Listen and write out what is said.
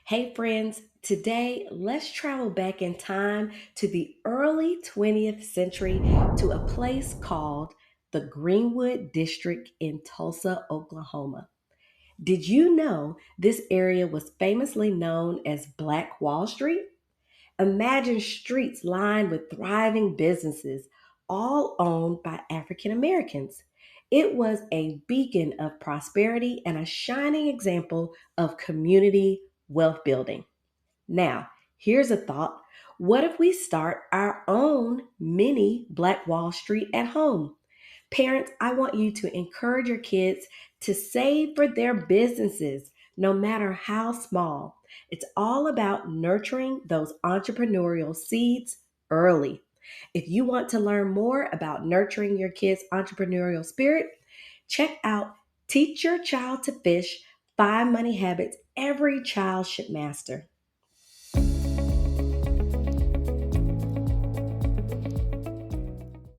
Hey friends, today let's travel back in time to the early 20th century to a place called the Greenwood District in Tulsa, Oklahoma. Did you know this area was famously known as Black Wall Street? Imagine streets lined with thriving businesses, all owned by African Americans. It was a beacon of prosperity and a shining example of community wealth building. Now, here's a thought. What if we start our own mini Black Wall Street at home? Parents, I want you to encourage your kids to save for their businesses, no matter how small. It's all about nurturing those entrepreneurial seeds early. If you want to learn more about nurturing your kids' entrepreneurial spirit, check out Teach Your Child to Fish 5 Money Habits Every Child Should Master.